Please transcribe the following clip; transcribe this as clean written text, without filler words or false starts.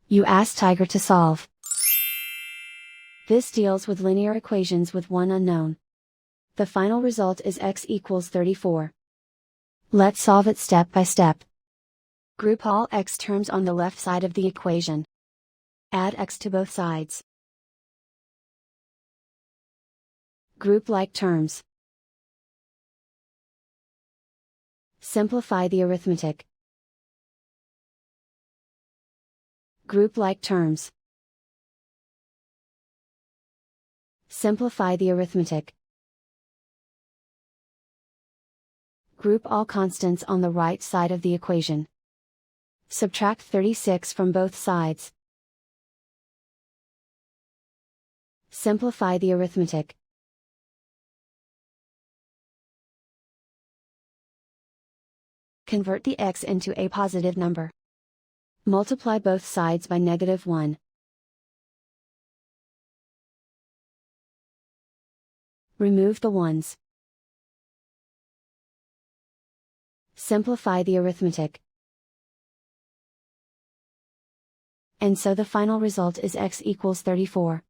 You ask Tiger to solve. This deals with linear equations with one unknown. The final result is x equals 34. Let's solve it step by step. Group all x terms on the left side of the equation. Add x to both sides. Group like terms. Simplify the arithmetic. Group like terms. Simplify the arithmetic. Group all constants on the right side of the equation. Subtract 36 from both sides. Simplify the arithmetic. Convert the x into a positive number. Multiply both sides by -1. Remove the ones. Simplify the arithmetic. And so the final result is x equals 34.